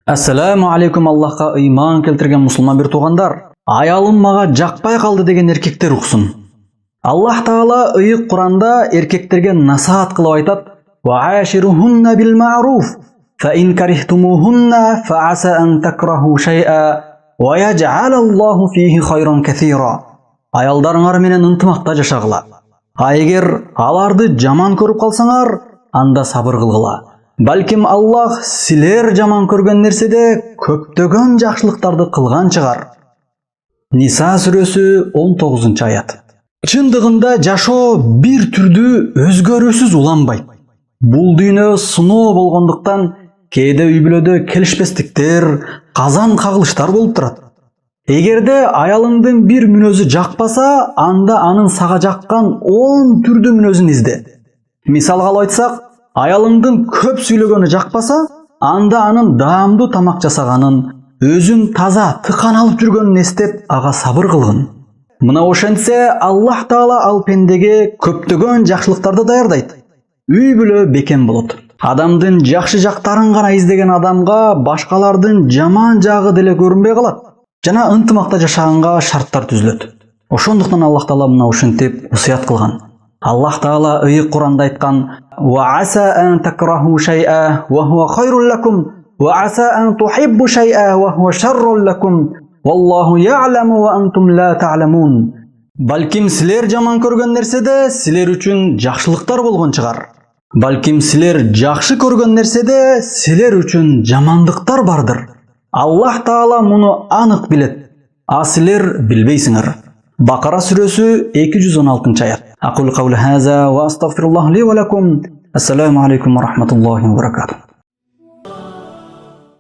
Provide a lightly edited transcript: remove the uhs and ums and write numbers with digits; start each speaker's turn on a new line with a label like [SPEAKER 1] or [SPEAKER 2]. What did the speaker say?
[SPEAKER 1] Ассаламу алейкум, Аллахқа иман келтірген мұсылман бір туғандар. Аялым маға жақпай қалды деген еркектер ұқсын. Аллах Таала ұйық Құранда еркектерге насахат қылып айтады: «Ваашируһунна бил маъруф, фа ин карихтумухунна фа аса ан такраху шай'a ва ядж'алаллаху фихи хайран касира». Аялдарыңар менен ынтымақта жашағыла. Егер аларды жаман көріп қалсаңар, анда сабыр қылғыла. Балким Аллах силер жаман көрген нерседе көптөгөн жакшылыктарды кылган чыгар. Ниса сүрөсү 19 аят. Чындыгында жашоо бир түрдүү өзгөрүүсүз уланбайт. Бул дүйнө сыноо болгондуктан кээде үй бүлөдө келишпестиктер, казан кагылыштар болуп турат. Эгерде аялыңдын бир мүнөзү жакпаса, анда анын сага жаккан 10 түрдүү мүнөзүн изде. Мисалга алып айтсак, аялыңдын көп сүйлөгөнү жакпаса, анда анын даамдуу тамак жасаганын, өзүн таза, тыкан алып жүргөнүн эстеп, ага сабыр кылгын. Мына ошентсе, Аллах Таала ал пендеге көптөгөн жакшылыктарды даярдайт. Үй бүлө бекем болот. Адамдын жакшы жактарын гана издеген адамга башкалардын жаман жагы деле көрүнбөй калат. Жана ынтымакта жашаганга шарттар түзүлөт. Ошондуктан Аллах Таала мына ошентип усуят кылган. Аллах Таала ыйык Куранда айткан: «Ва аса ан такраху шай'a ва хува хайрун лакум, ва аса ан тухиббу шай'a ва хува шаррун лакум, валлаху я'ламу ва антум ла та'ламун». Балким силер жаман көргөн нерседе силер үчүн жакшылыктар болгон чыгар. Балким силер жакшы көргөн нерседе силер үчүн жамандыктар бардыр. Аллах Таала муну анык билет, а силер билбейсиңер. Бакара сүрөсү 216 аят. Aqulu qawli hadha wa astaghfirullah li wa lakum. Assalamu alaykum wa rahmatullahi wa barakatuh.